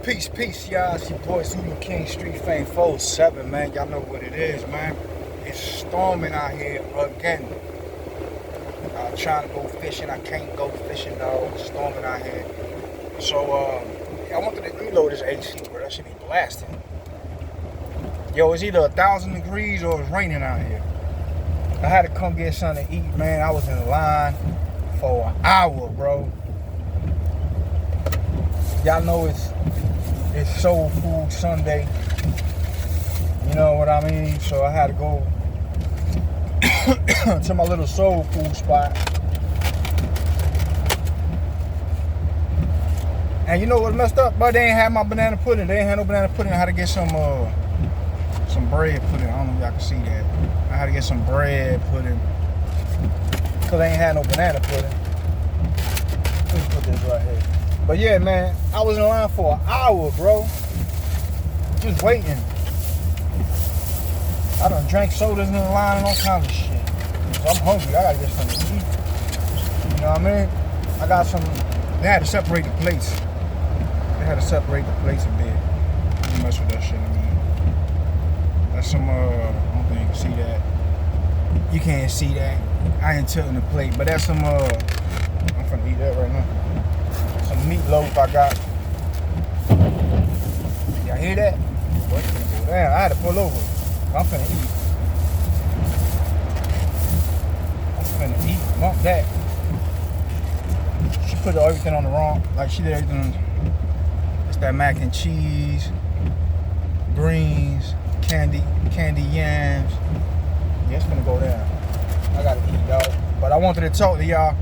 Peace, y'all. It's your boy Zulu King, Street Fame 47, man. Y'all know what it is, man. It's storming out here again. I'm trying to go fishing. I can't go fishing, dog. It's storming out here. So, I wanted to reload this AC, bro. That should be blasting. Yo, it's either 1,000 degrees or it's raining out here. I had to come get something to eat, man. I was in line for an hour, bro. Y'all know it's Soul Food Sunday. You know what I mean? So I had to go to my little soul food spot. And you know what messed up? But they ain't had my banana pudding. They ain't had no banana pudding. I had to get some bread pudding. I don't know if y'all can see that. I had to get some bread pudding. Cause they ain't had no banana pudding. Let's put this right here. But yeah, man, I was in line for an hour, bro. Just waiting. I done drank sodas in the line and all kinds of shit. So I'm hungry. I gotta get something to eat. You know what I mean? I got some. They had to separate the plates. They had to separate the plates a bit. Don't mess with that shit, man. That's some. I don't think you can see that. You can't see that. I ain't tilting the plate, but that's some. I'm finna eat that right now. Some meatloaf I got. Y'all hear that? Boy, it's gonna go down. I had to pull over. I'm finna eat. I'm finna eat. Want that. She put everything on the wrong. Like she did everything. It's that mac and cheese, greens, candy yams. Yeah, it's finna go down. I gotta eat, dog. But I wanted to talk to y'all.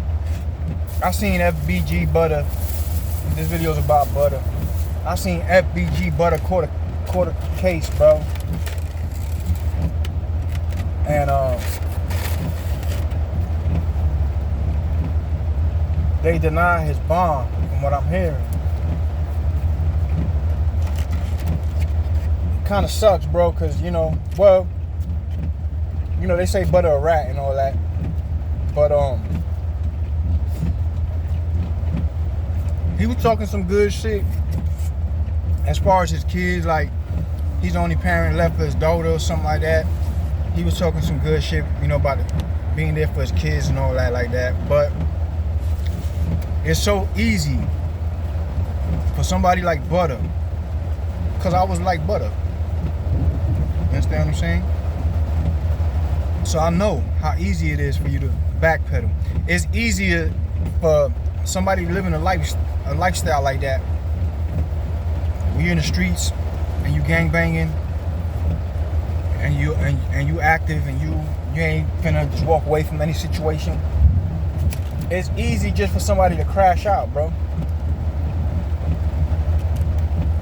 I seen FBG butter. This video's about butter. I seen FBG butter quarter case, bro. And they deny his bond from what I'm hearing. It kind of sucks, bro, cause they say butter a rat and all that, but he was talking some good shit as far as his kids, like he's the only parent left for his daughter or something like that. He was talking some good shit, about being there for his kids and all that like that. But it's so easy for somebody like butter, because I was like butter. You understand what I'm saying? So I know how easy it is for you to backpedal. It's easier for somebody living a lifestyle like that, when you're in the streets and you gang banging and you active and you ain't finna just walk away from any situation. It's easy just for somebody to crash out, bro.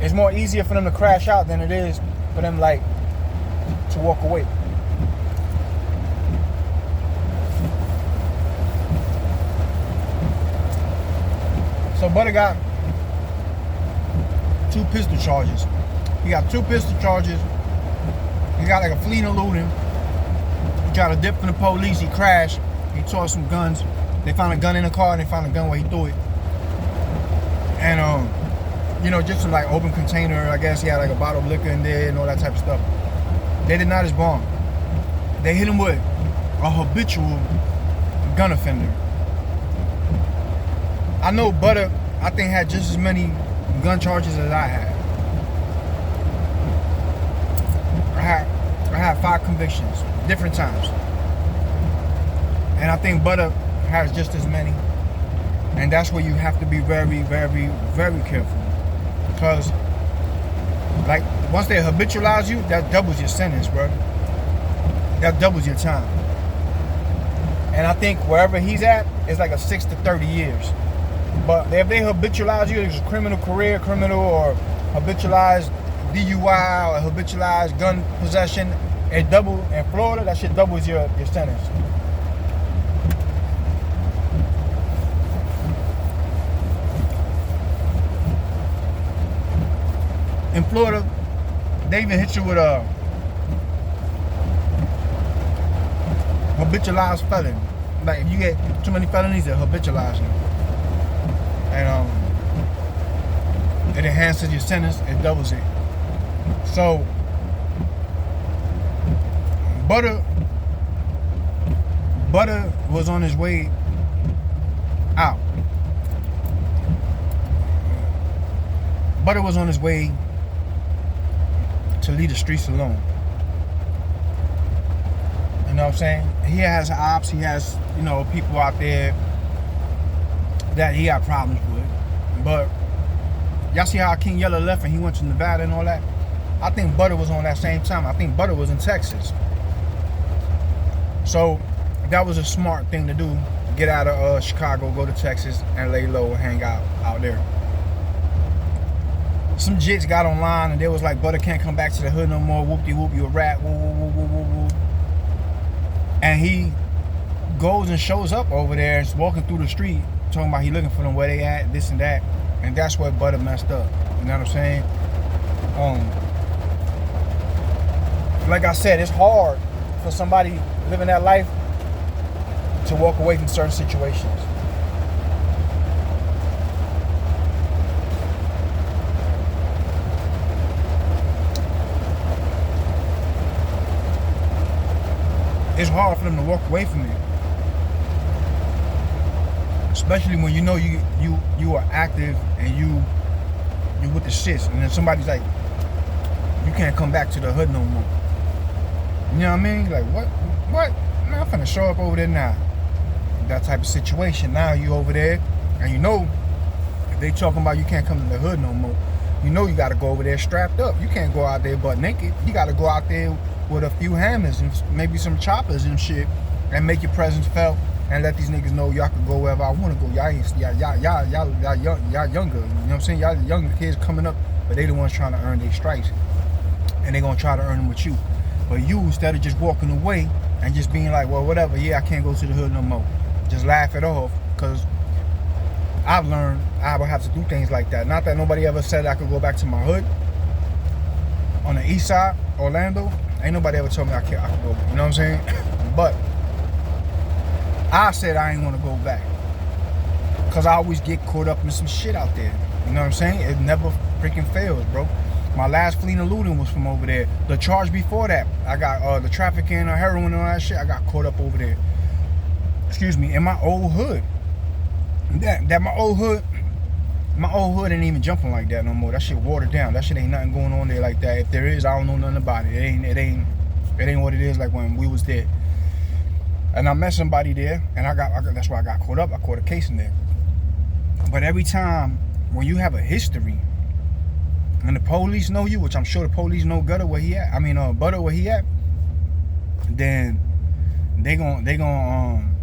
It's more easier for them to crash out than it is for them to walk away. So Butter got 2 pistol charges. He got 2 pistol charges. He got like a fleeing eluding. He tried to dip from the police. He crashed. He tore some guns. They found a gun in the car and they found a gun where he threw it. And just some open container. I guess he had a bottle of liquor in there and all that type of stuff. They denied his bond. They hit him with a habitual gun offender. I know Butter, I think, had just as many gun charges as I had. I had 5 convictions, different times. And I think Butter has just as many. And that's where you have to be very, very, very careful. Because, once they habitualize you, that doubles your sentence, bro. That doubles your time. And I think wherever he's at, it's a 6 to 30 years. But if they habitualize you as a criminal or habitualized DUI or habitualized gun possession, in Florida, that shit doubles your sentence. In Florida, they even hit you with a habitualized felon. If you get too many felonies, they habitualize you. And it enhances your sentence, it doubles it. So Butter was on his way out. Butter was on his way to leave the streets alone. You know what I'm saying? He has ops, he has, people out there that he got problems with. But y'all see how King Yella left and he went to Nevada and all that? I think Butter was on that same time. I think Butter was in Texas. So that was a smart thing to do. Get out of Chicago, go to Texas, and lay low and hang out there. Some jits got online and they was like, Butter can't come back to the hood no more. Whoop-de-whoop, you a rat. Woo, woo, woo, woo, woo, woo. And he goes and shows up over there and walking through the street talking about he looking for them, where they at, this and that. And that's where Butter messed up. You know what I'm saying? Like I said, it's hard for somebody living that life to walk away from certain situations. It's hard for them to walk away from it, especially when you know you are active and you with the shits, and then somebody's like, you can't come back to the hood no more. You know what I mean? Like, what? Man, I'm finna show up over there now. That type of situation. Now you over there, and if they talking about you can't come to the hood no more, you gotta go over there strapped up. You can't go out there butt naked. You gotta go out there with a few hammers and maybe some choppers and shit, and make your presence felt, and let these niggas know y'all can go wherever I want to go. Y'all younger. You know what I'm saying? Y'all younger kids coming up, but they the ones trying to earn their stripes, and they gonna try to earn them with you. But you, instead of just walking away and just being like, well, whatever, yeah, I can't go to the hood no more, just laugh it off, because I've learned I would have to do things like that. Not that nobody ever said I could go back to my hood on the east side, Orlando. Ain't nobody ever told me I could go. You know what I'm saying? But I said I ain't want to go back, because I always get caught up in some shit out there. You know what I'm saying? It never freaking fails, bro. My last fleeing and looting was from over there. The charge before that, I got the trafficking, heroin and all that shit. I got caught up over there. Excuse me, in my old hood. My old hood ain't even jumping like that no more. That shit watered down. That shit ain't nothing going on there like that. If there is, I don't know nothing about it. It ain't what it is like when we was there. And I met somebody there, and that's why I got caught up. I caught a case in there. But every time when you have a history, and the police know you, which I'm sure the police know Butter where he at, then they gon'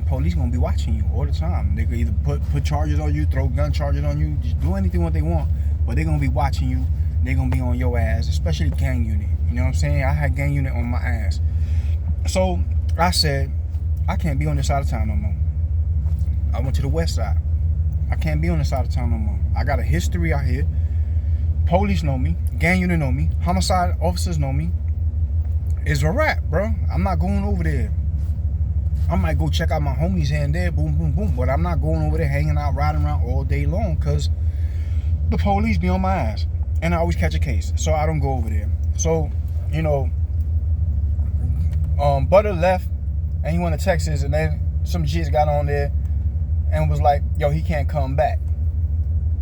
police gonna be watching you all the time. They could either put charges on you, throw gun charges on you, just do anything what they want, but they gonna be watching you. They gonna be on your ass, especially gang unit. You know what I'm saying? I had gang unit on my ass. So I said, I can't be on this side of town no more. I went to the west side. I can't be on this side of town no more. I got a history out here. Police know me. Gang unit know me. Homicide officers know me. It's a wrap, bro. I'm not going over there. I might go check out my homies here and there, boom, boom, boom. But I'm not going over there hanging out, riding around all day long, because the police be on my ass. And I always catch a case. So I don't go over there. So, Butter left and he went to Texas, and then some G's got on there and was like, yo, he can't come back.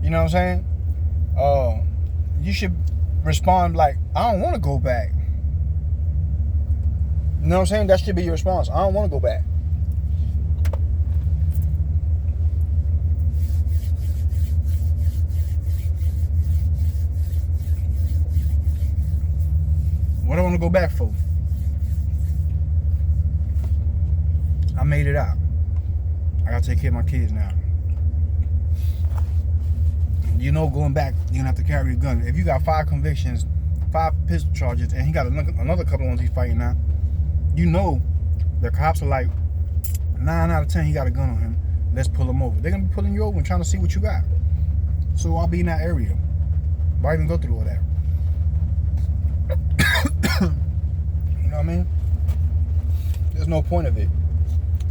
You know what I'm saying? You should respond like, I don't want to go back. You know what I'm saying? That should be your response. I don't want to go back. What do I want to go back for? I made it out. I gotta take care of my kids now. Going back, you're gonna have to carry a gun. If you got 5 convictions, 5 pistol charges, and he got another couple ones he's fighting now, the cops are like, 9 out of 10 he got a gun on him. Let's pull him over. They're gonna be pulling you over and trying to see what you got. So I'll be in that area. Why even go through all that? You know what I mean? There's no point of it.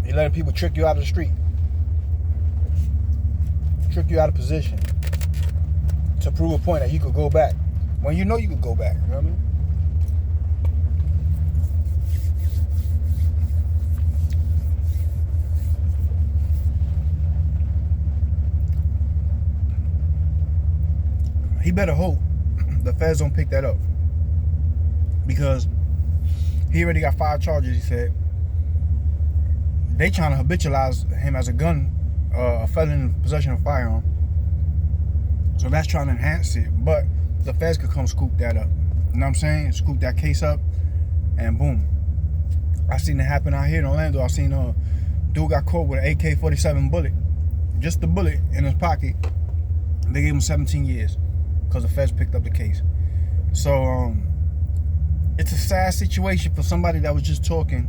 You're letting people trick you out of the street. Trick you out of position. to prove a point that he could go back. When you know you could go back, you know what I mean? He better hope the feds don't pick that up, because he already got 5 charges. He said they trying to habitualize him as a felon in possession of a firearm. So that's trying to enhance it, but the feds could come scoop that up. You know what I'm saying? Scoop that case up, and boom. I seen it happen out here in Orlando. I seen a dude got caught with an AK-47 bullet, just the bullet in his pocket. They gave him 17 years because the feds picked up the case. So it's a sad situation for somebody that was just talking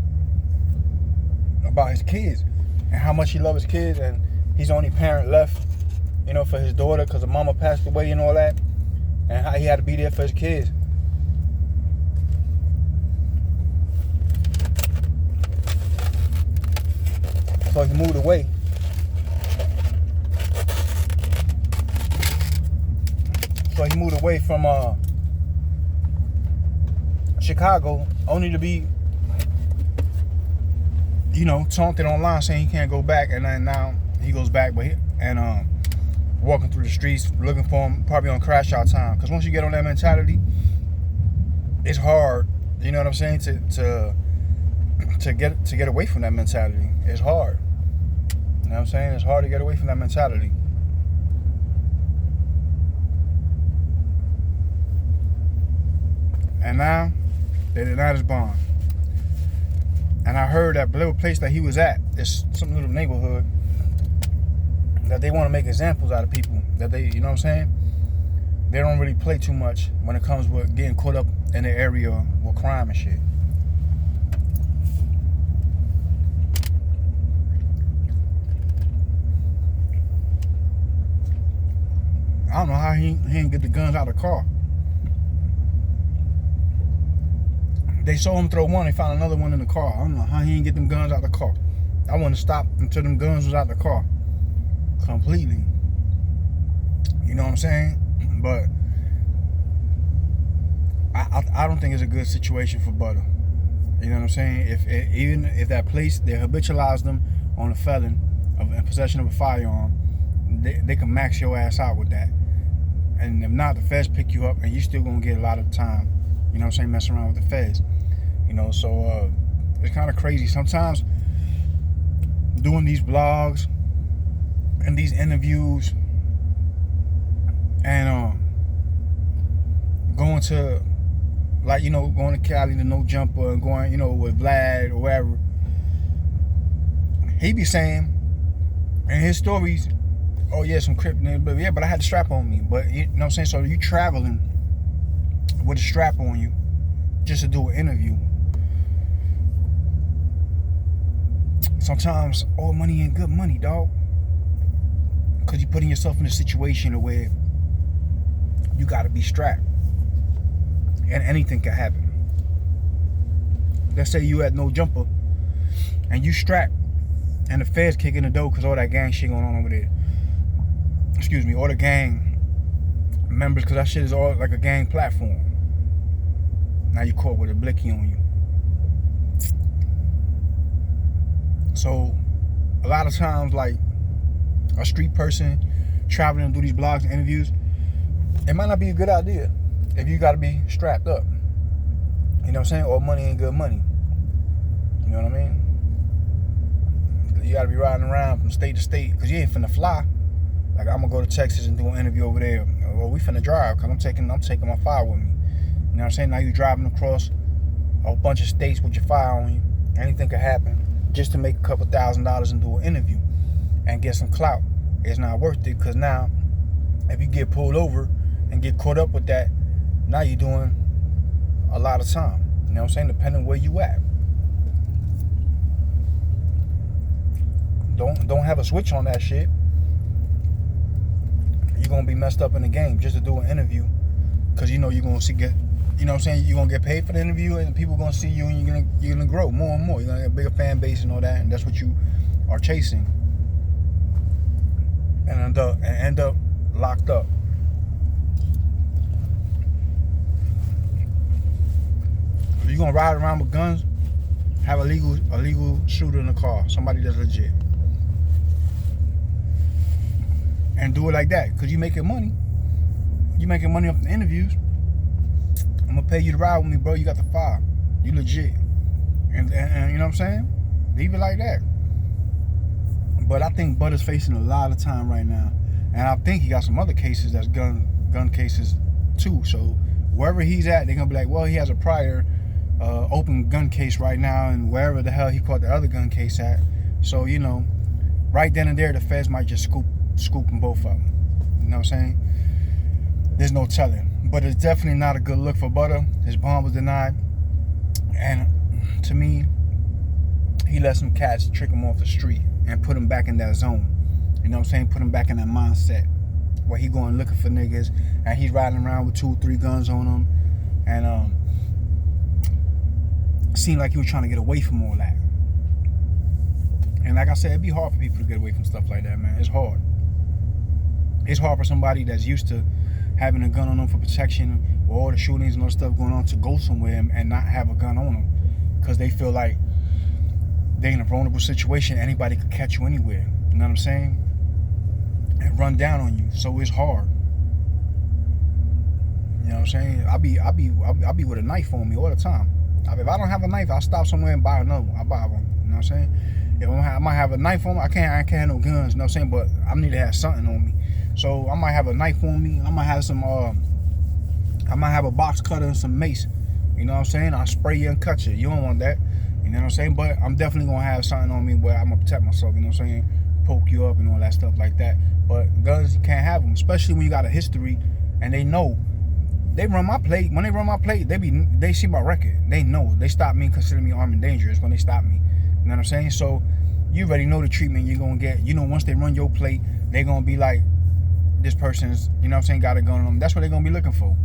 about his kids and how much he loves his kids, and he's the only parent left, you know, for his daughter because the mama passed away and all that, and how he had to be there for his kids. So he moved away. From Chicago, only to be, you know, taunted online saying he can't go back, and then now he goes back, but walking through the streets looking for him, probably on crash out time. Because once you get on that mentality, it's hard. You know what I'm saying? To get away from that mentality, it's hard. You know what I'm saying? It's hard to get away from that mentality. And now they denied his bond. And I heard that little place that he was at, it's some little neighborhood, that they want to make examples out of people. That they, you know what I'm saying? They don't really play too much when it comes with getting caught up in the area with crime and shit. I don't know how he didn't get the guns out of the car. They saw him throw one, they found another one in the car. I don't know how he didn't get them guns out of the car. I wouldn't stop until them guns was out the car. Completely. You know what I'm saying? But I don't think it's a good situation for Butta. You know what I'm saying? Even if that place, they habitualized them on a felon in possession of a firearm, they can max your ass out with that. And if not, the feds pick you up and you still gonna get a lot of time, you know what I'm saying, messing around with the feds. You know, so it's kind of crazy. Sometimes doing these vlogs and these interviews and going to, like, you know, going to Cali to No Jumper and going, you know, with Vlad or whatever, he be saying in his stories, oh yeah, some crip, but yeah, but I had the strap on me. But you know what I'm saying? So you traveling with a strap on you just to do an interview. Sometimes all money ain't good money, dog. Because you're putting yourself in a situation where you got to be strapped. And anything can happen. Let's say you at No Jumper and you strapped and the feds kicking the door because all that gang shit going on over there. Excuse me, all the gang members, because that shit is all like a gang platform. Now you caught with a blicky on you. So a lot of times, like a street person traveling and do these blogs and interviews, it might not be a good idea if you got to be strapped up. You know what I'm saying? All money ain't good money. You know what I mean? You got to be riding around from state to state because you ain't finna fly. Like, I'm gonna go to Texas and do an interview over there. Well, we finna drive because I'm taking my fire with me. You know what I'm saying? Now you driving across a bunch of states with your fire on you. Anything could happen just to make a couple $1,000s and do an interview and get some clout. It's not worth it because now if you get pulled over and get caught up with that, now you're doing a lot of time. You know what I'm saying? Depending where you at. Don't have a switch on that shit. You're gonna be messed up in the game just to do an interview, because you know you're gonna get, you know what I'm saying, you're gonna get paid for the interview and people gonna see you and you're gonna grow more and more. You're gonna get a bigger fan base and all that, and that's what you are chasing. And end up locked up. gonna ride around with guns, have a legal shooter in the car, somebody that's legit, and do it like that. Cause you making money. You making money off the interviews. I'm gonna pay you to ride with me, bro. You got the file. You legit. And you know what I'm saying? Leave it like that. But I think Butta's facing a lot of time right now. And I think he got some other cases that's gun cases too. So wherever he's at, they're gonna be like, well, he has a prior open gun case right now, and wherever the hell he caught the other gun case at. So, you know, right then and there, the feds might just scoop them both up. You know what I'm saying? There's no telling. But it's definitely not a good look for Butta. His bond was denied. And to me, he let some cats trick him off the street and put him back in that zone. You know what I'm saying? Put him back in that mindset where he going looking for niggas and he's riding around with 2 or 3 guns on him. And it seemed like he was trying to get away from all that. And like I said, it'd be hard for people to get away from stuff like that, man. It's hard. It's hard for somebody that's used to having a gun on them for protection with all the shootings and all the stuff going on to go somewhere and not have a gun on them because they feel like they're in a vulnerable situation. Anybody could catch you anywhere. You know what I'm saying? And run down on you. So it's hard. You know what I'm saying? I'll be with a knife on me all the time. If I don't have a knife, I'll stop somewhere and buy another one. I'll buy one. You know what I'm saying? If I might have a knife on me, I can't have no guns. You know what I'm saying? But I need to have something on me. So I might have a knife on me. I might have some. I might have a box cutter and some mace. You know what I'm saying? I'll spray you and cut you. You don't want that. You know what I'm saying? But I'm definitely gonna have something on me where I'm gonna protect myself. You know what I'm saying? Poke you up and all that stuff like that. But guns, you can't have them, especially when you got a history and they know. They run my plate. When they run my plate, they see my record. They know. They stop me, consider me armed and dangerous when they stop me. You know what I'm saying? So you already know the treatment you're gonna get. You know, once they run your plate, they're gonna be like, this person's, you know what I'm saying, got a gun on them. That's what they're gonna be looking for.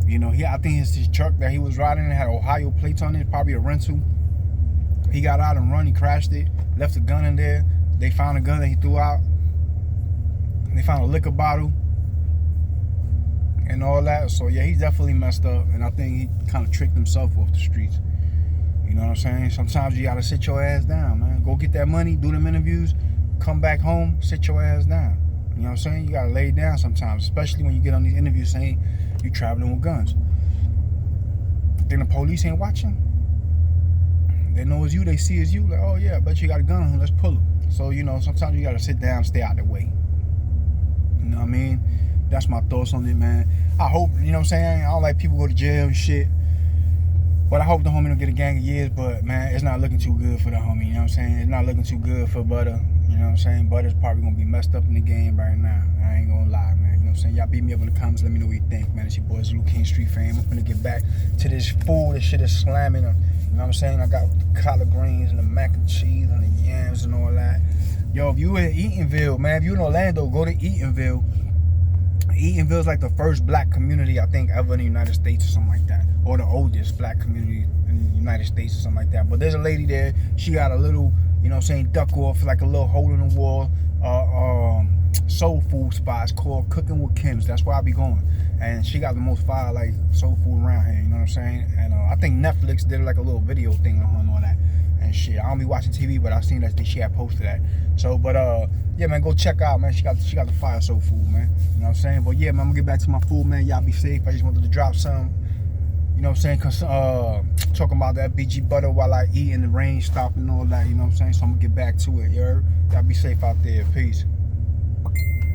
You know, I think his truck that he was riding in had Ohio plates on it, probably a rental. He got out and run, he crashed it, left a gun in there. They found a gun that he threw out. They found a liquor bottle and all that. So yeah, he's definitely messed up, and I think he kind of tricked himself off the streets. You know what I'm saying? Sometimes you gotta sit your ass down, man. Go get that money, do them interviews, come back home, sit your ass down. You know what I'm saying? You gotta lay it down sometimes, especially when you get on these interviews saying you traveling with guns. Then the police ain't watching. They know it's you, they see it's you. Like, oh yeah, I bet you got a gun on him, let's pull him. So, you know, sometimes you gotta sit down, stay out the way. You know what I mean? That's my thoughts on it, man. I hope, you know what I'm saying? I don't like people go to jail and shit. But I hope the homie don't get a gang of years. But, man, it's not looking too good for the homie, you know what I'm saying? It's not looking too good for Butta. You know what I'm saying? Butta's probably gonna be messed up in the game right now. I ain't gonna lie, man. You know what I'm saying? Y'all beat me up in the comments. Let me know what you think, man. It's your boy Zulu King Street Fam. I'm finna get back to this food. This shit is slamming. You know what I'm saying? I got the collard greens and the mac and cheese and the yams and all that. Yo, if you in Eatonville, man, if you in Orlando, go to Eatonville. Eatonville is like the first black community, I think, ever in the United States or something like that. Or the oldest black community in the United States or something like that. But there's a lady there. She got a little, you know what I'm saying, duck off, like a little hole in the wall, soul food spots called Cooking with Kim's. That's where I be going. And she got the most fire, like, soul food around here, you know what I'm saying? And I think Netflix did like a little video thing on her and all that. And shit, I don't be watching TV, but I seen that she had posted that. So, but yeah, man, go check out, man. She got the fire soul food, man. You know what I'm saying? But yeah, man, I'm gonna get back to my food, man. Y'all be safe. I just wanted to drop some. You know what I'm saying? Cause talking about that BG Butta while I eat and the rain stopping and all that. You know what I'm saying? So I'm gonna get back to it. You heard? Y'all be safe out there. Peace.